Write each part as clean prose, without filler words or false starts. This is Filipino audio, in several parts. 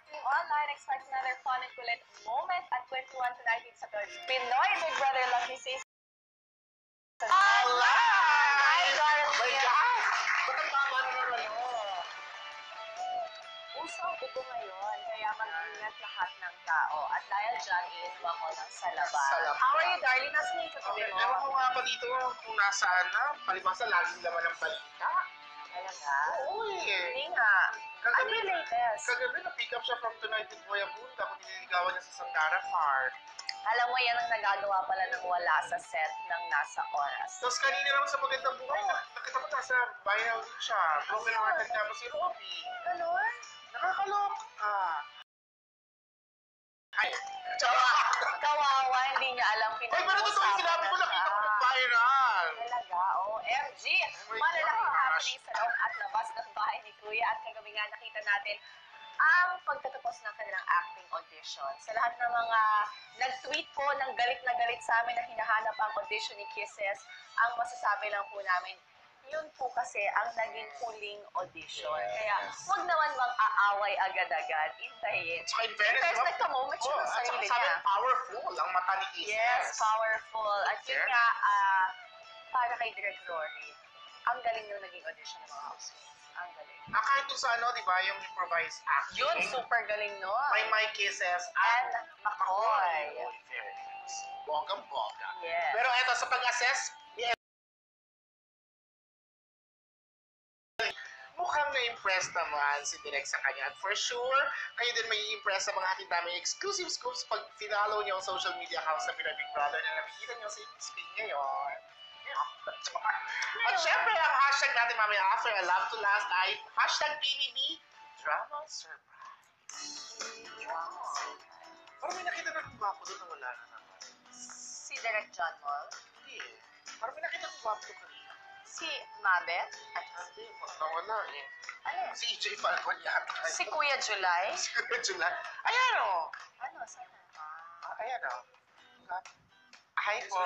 watching online, expect another fun and kulit moment at 21 tonight sa Pinoy Big Brother Lucky Season. Hi, darling! Oh my God! Ba't ang tama naman Uso ang upo ngayon, kaya mag-ingat lahat ng tao. At dahil dyan, iinom ako ng salabat. How are you, darling? Nasaan yung katabi mo? Ewan ko nga pa dito kung nasaan na. Palibasa, laging laman ng balita. Talaga? Oo eh. Hindi nga. Ano yung latest? Kagabi, na-pick up siya from Tonight with Boy Abunda kung nililigawan niya sa Santana Park. Alam mo, yan ang nagagawa pala ng wala sa set ng Nasa Oras. Tapos kanina naman sa Magandang Buhay, nakita mo nasa bayaw din siya. Broken hearted nga mo si Robby. Ganon? Nakakaloka. Ay, Kawawa, hindi niya alam Ay, pero totoo yung sinabi ko, nakita ko viral. Talaga, oh. MG, my malalaking gosh. happening sa loob at labas ng bahay ni Kuya. At kagabi nga nakita natin ang pagtatapos ng kanilang acting audition. Sa lahat ng mga nag-tweet po ng galit na galit sa amin na hinahanap ang audition ni Kisses, ang masasabi lang po namin, yun po kasi ang naging huling audition. Kaya huwag naman mang-aaway agad-agad. Intayin. Tsaka in fairness, First, nagka-moment siya ng sarili sabi, niya. powerful ang mata ni Kisses. Yes, powerful. At yun Yes. nga, para kay Direk Rory, ang galing nung naging audition ng mga housemates. Ang galing. Kahit doon sa ano, di ba, yung improvised acting. Yun, super galing nun. May Kisses And McCoy. In fairness. Bonggang-bongga. Yes. Pero eto, sa pag-assess, mukhang na-impress naman si Direk sa kanya. At for sure, kayo din may impress sa mga ating daming exclusive scoops pag finalo niyo ang social media accounts sa Pinoy Big Brother na nakikita niyo sa screen ngayon. At syempre, ang hashtag natin mamaya after I Love to Last ay hashtag PBB Drama Surprise. Parang may nakita na kung gwapo doon na wala na naman. Si Direk John Mall. Hindi eh. Parang may nakita kung gwapo doon kanina. Si Mabet. Hindi, nawala eh. Ano? Si EJ Falcon yata. Si Kuya July. Si Kuya July. Ayan o. Ano? Saan? Ayan o. Hi po.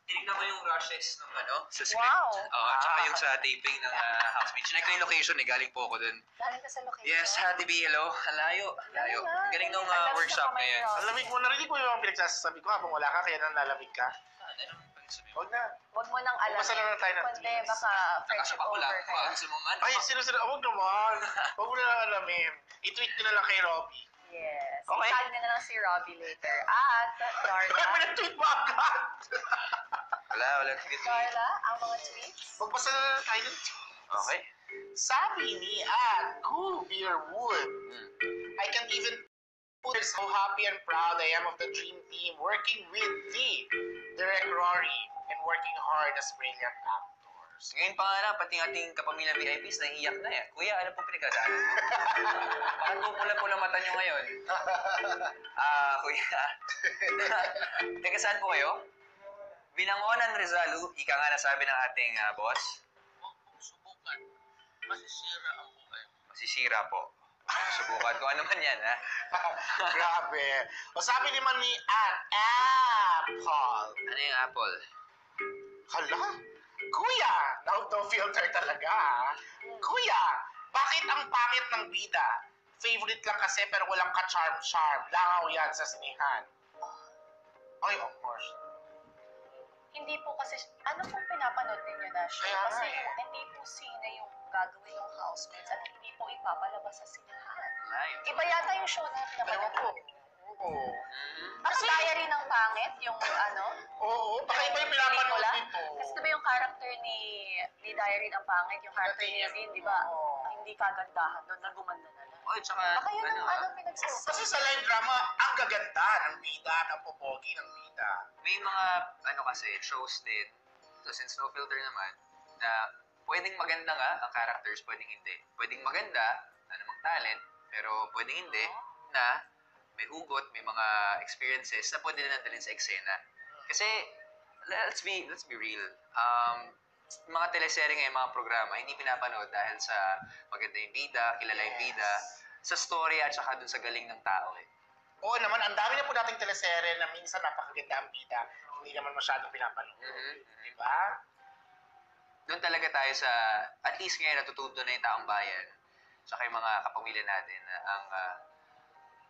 Tinignan ko yung rushes ng sa script. Wow. Tsaka yung sa taping ng housemates. Chinek ko yung location galing po ako dun. Galing ka sa location? Yes, Hadi B, hello. Layo. Galing nga. Galing nung Alam workshop sa na yun. kamay Alamig mo, narinig mo yung pinagsasabi ko habang wala ka, kaya nalalamig ka. Anong pagsasabi mo? Huwag na. Huwag mo nang alamin. Basta na lang tayo ng Kundi tweets. baka friendship Nakasap ako lang. over kaya. Sa mga Ay, sino? Huwag naman. Huwag mo na lang alamin. I-tweet ko na lang kay Robby. Yes. Okay. Itag na lang si Robbie later. At Bakit mo Darla. na-tweet mo agad? Wala. Sige. Darla, ang mga tweets. Magbasa na lang tayo ng Okay. Sabi ni Cool Beer Wood, I can't even put so happy and proud I am of the dream team working with Direk Rory and working hard as brilliant actors. Ngayon pa nga na, pati ating kapamilya VIPs naiiyak na eh. Kuya, ano po pinagkasaan? Bakit po pula-pula mata nyo ngayon? Kuya. Teka, saan po kayo? Binangonan Rizalo, ika nga nasabi ng ating boss. Huwag mong subukan. Masisira ang buhay. Masisira po. Subukan ko. Ano man yan, ha? Grabe. O sabi naman ni Apple. Ano yung apple? Hala? Kuya! No filter talaga, ha? Kuya, bakit ang pangit ng bida? Favorite lang kasi pero walang ka-charm-charm. Langaw yan sa sinihan. Ay, of course. Hindi po kasi, ano pong pinapanood ninyo na show? Kaya nga Kasi eh. hindi po sine yung gagawin ng housemates at hindi po ipapalabas sa sinahan. Live. Iba yata yung show na Ewan ko. pinapanood. Oo. Kasi diary ng pangit, yung ano? Oo, baka iba yung pinapanood pelikula. nito. Kasi diba yung character ni Diary ng Pangit, yung character ni Nadine, di ba? Oo. Hindi kagandahan doon, nagumanda na lang. Oy, tsaka, Baka yun ang ano pinagsasabi. Kasi sa live drama, ang gaganda ng bida at ang popogi ng bida. may mga, kasi, shows din, so since no filter naman, na pwedeng maganda nga ang characters, pwedeng hindi. Pwedeng maganda, namang talent, pero pwedeng hindi, na may hugot, may mga experiences na pwede na dalhin sa eksena. Kasi, let's be real. Mga teleserye ngayon, mga programa, hindi pinapanood dahil sa maganda yung bida, kilala yung bida, sa story at saka dun sa galing ng tao eh. Oo naman, ang dami na po nating teleserye na minsan napakaganda ang bida, hindi naman masyadong pinapanood. Diba? Doon talaga tayo sa, at least ngayon natututo na yung taong bayan, tsaka yung mga kapamilya natin na ang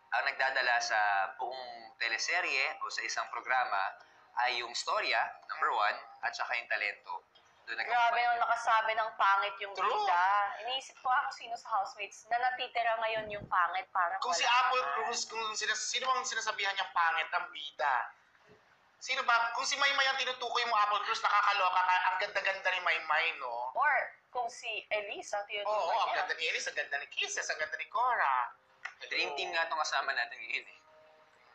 ang nagdadala sa buong teleserye o sa isang programa ay yung storya, number one, at saka yung talento. Doon Grabe nung nakasabi ng pangit yung True. bida. Iniisip ko ako sino sa housemates na natitira ngayon yung pangit para Kung si Apple Cruz, sino bang sinasabihan niyang pangit ang bida? Sino ba? Kung si Maymay ang tinutukoy mo, Apple Cruz, nakakaloka ka. Ang ganda-ganda ni Maymay, no? Or kung si Elise ang Oo, tinutukoy ang niya. ganda ni Elise, ang ganda ni Kisses, ang ganda ni Cora. Dream team nga itong kasama natin ngayon eh.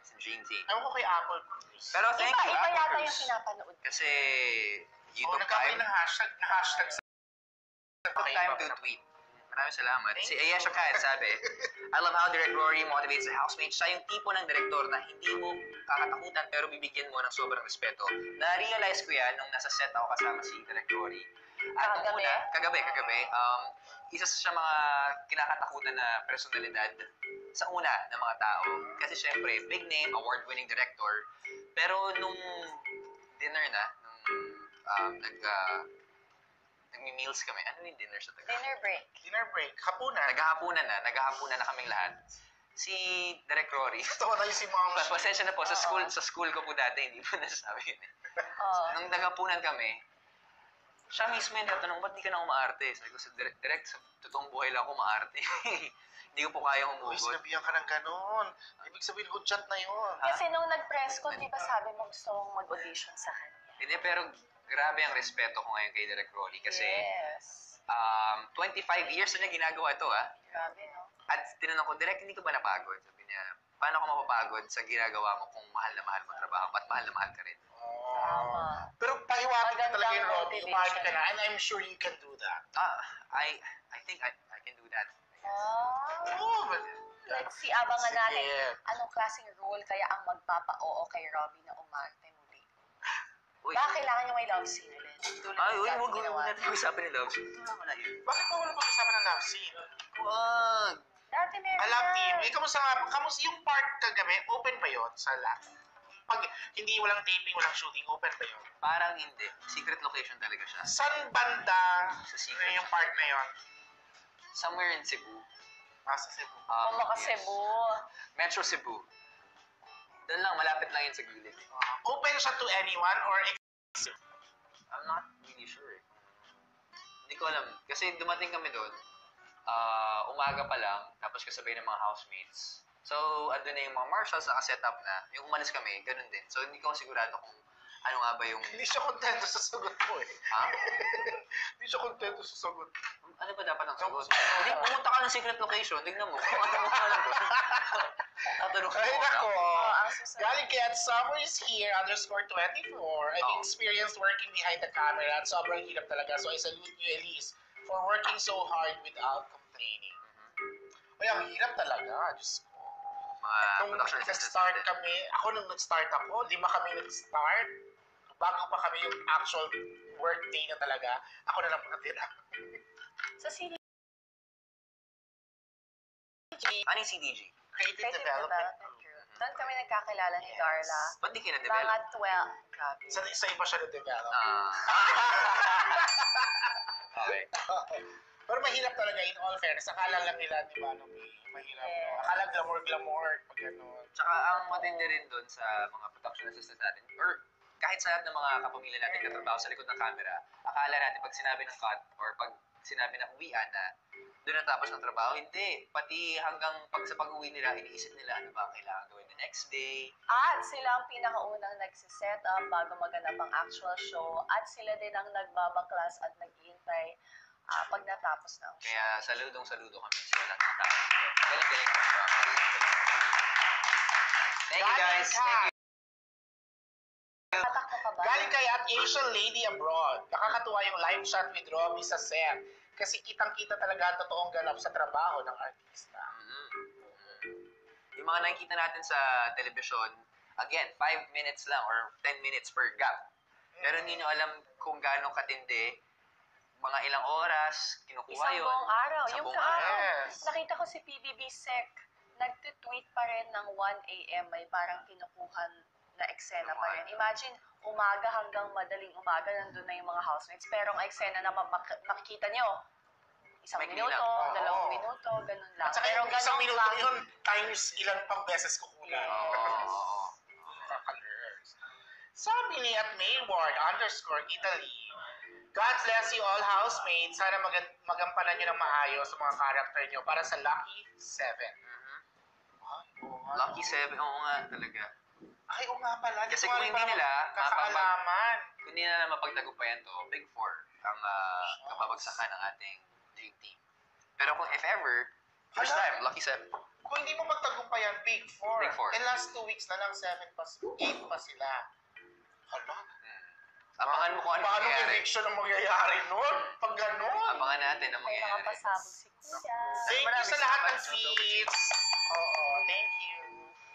Sa Dream Team. Ewan ko kay Apple Cruz. Pero thank you, Iba Apple yata Cruz. yung pinapanood. Kasi you Oo, took nagkakaroon time, ng hashtag sa... took time to tweet. Maraming salamat. Si Ayesha Khan sabi, I love how Direct Rory motivates the housemates. Siya yung tipo ng direktor na hindi mo kakatakutan pero bibigyan mo ng sobrang respeto. Na-realize ko yan nung nasa set ako kasama si Direct Rory. At nung Kagabi? una, kagabi, isa sa mga kinakatakutan na personalidad sa una ng mga tao. Kasi syempre, big name, award-winning director. Pero nung dinner na, nung nagmi-meals kami. Ano yung dinner sa Tagalog? Dinner break. Dinner break, hapunan. Naghahapunan na kaming lahat. Si Direk Rory, Tawa tayo si Mom. pasensya na po, sa school ko po dati, hindi po nasasabi yun eh. Oo. Nung naghapunan kami, siya mismo yung natanong, ba't di ka na umaarte? Sabi ko, Direk, sa totoong buhay lang ako umaarte. Hindi ko po kayang Uy, umugot. sinabihan ka ng ganun. Ibig sabihin, good chat na yun. Kasi nung nag-press ko, di ba sabi mo gusto mong mag-audition sa kanya? Hindi, pero grabe ang respeto ko ngayon kay Direk Rory kasi Yes. 25 years na niya ginagawa ito Grabe, no? At tinanong ko, Direk, hindi ka ba napagod? Sabi niya, paano ka mapapagod sa ginagawa mo kung mahal na mahal mo trabaho at mahal na mahal ka rin? Tama. Pero pahiwatig ka talaga yung Magandang Robbie. motivation. Umahal ka na. And I'm sure you can do that. I think I can do that. Oo, but... Let's see, abangan natin. Sige. Anong klaseng role kaya ang magpapa-oo kay Robbie na umarte muli? Uy, Baka kailangan niyo may love scene ulit. Tulad ay, ng uy, dati huwag ginawa natin niyo. usapin ni Love. Ito mo na yun. Bakit pa wala pag-usapan ng love scene? Wag! Dati meron Love na. team. Eh, kamusta nga? Kamusta yung part kagabi? Open ba yun sa love? Pag hindi walang taping, walang shooting, open ba yun? Parang hindi. Secret location talaga siya. San banda Sa secret. yung part na yun? Somewhere in Cebu. Nasa Cebu. Mama Yes. Cebu. Metro Cebu. Doon lang, malapit lang yun sa gilid. Open siya to anyone or I'm not really sure eh. Hindi ko alam. Kasi dumating kami doon, umaga pa lang, tapos kasabay ng mga housemates. So, andun na yung mga marshals naka-set up na. Yung umalis kami, ganun din. So, hindi ko sigurado kung ano nga ba yung... hindi siya kontento sa sagot mo eh. Ha? Hindi siya kontento sa sagot. Ano ba dapat ang sagot? Hindi, pumunta ka ng secret location. Tingnan mo. Kung ano mo alam doon. Tatanong Ay, mo. nako. ang susunod. Galing kay at Summer is here, _24. I've Oh. experienced working behind the camera at sobrang hirap talaga. So I salute you, Elise, for working so hard without complaining. Ay, ang hirap talaga. Diyos ko. Mga Nung production assistants nag-start natin. kami, nung nag-start ako, 5 kami nag-start. Bago pa kami yung actual work day na talaga, ako na lang nakatira. Sa CDG, Ano yung CDG? Creative Creative Development Development Group. Doon kami nagkakilala ni Darla. Ba't di kina-develop? Mga 12. Grabe. Sa iba siya na-develop. Okay. Pero mahirap talaga in all fairness. Akala lang nila, di ba, mahirap. Yes. No? Akala glamour, pag gano'n. Tsaka ang matindi rin doon sa mga production assistants natin, or kahit sa lahat ng mga kapamilya natin na trabaho sa likod ng camera, akala natin pag sinabi ng cut or pag sinabi ng uwian na doon natapos ng trabaho, hindi. Pati hanggang sa pag-uwi nila, iniisip nila ano ba ang kailangan gawin the next day. At sila ang pinakaunang nagsiset up bago maganap ang actual show. At sila din ang nagbabaklas at naghihintay pag natapos na ang show. Kaya saludo kami sa lahat ng tao. Galing-galing kami. Thank you guys. Thank you. Tatak mo pa ba? Galing kay at Asian Lady Abroad. Nakakatuwa yung live chat with Robbie sa set. Kasi kitang-kita talaga ang totoong ganap sa trabaho ng artista. Yung mga nakikita natin sa telebisyon, again, 5 minutes lang or 10 minutes per gap. Pero hindi nyo alam kung gaano katindi, mga ilang oras, kinukuha Isang yun. buong araw. Isang Yung buong kahapon, Yes. nakita ko si PBB Sec, nagtitweet pa rin ng 1 a.m. May parang kinukuhan na eksena pa rin. Imagine, umaga hanggang madaling umaga, nandun na yung mga housemates. Pero ang eksena na makikita nyo, isang Maikli minuto, lang. dalawang Oo. minuto, ganun lang. At saka Pero yung isang ganun minuto lang, yun, times ilan pang beses ko kulang. Oo. Kakalers. Sabi ni at Mayward_Italy, God bless you all housemates. Sana magampanan nyo ng maayos sa mga character nyo para sa Lucky 7. Mhm. Oo nga. Lucky 7, oo nga talaga. Ay, oo nga pala. Kasi ko kung rin hindi pala nila, kakaalaman. Kung hindi na mapagtagumpayan to, Big Four ang kapabagsakan ng ating dream team. Pero kung if ever, first Hala. time, Lucky 7. Kung hindi mo magtagumpayan, Big Four. Big Four. Eh, last 2 weeks na lang, 8 pa sila. Hala. Abangan mo kung ano Paano mangyayari. eviction ang mangyayari nun? Pag ganun. Abangan natin ang may mga mangyayari. pasabog si Kuya. Thank you Maraming sa lahat ng salamat sa tweets. Oo, thank you.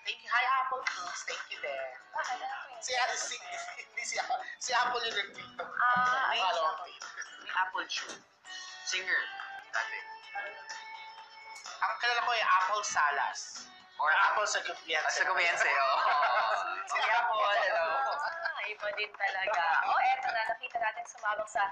Thank you. Hi, Apple Cooks. Thank you din. Bakit? Ano po yun? Si Apple yung nag-tweet. Ay, Follow siya. ang tweet. Ni Apple Chew. Singer. Dati. Ang kilala ko ay Apple Salas. Or Apple sa Gupiense. Sa Kumiense, oo. Si Apple, hello. Iba din talaga. Eto na, nakita natin sumabak sa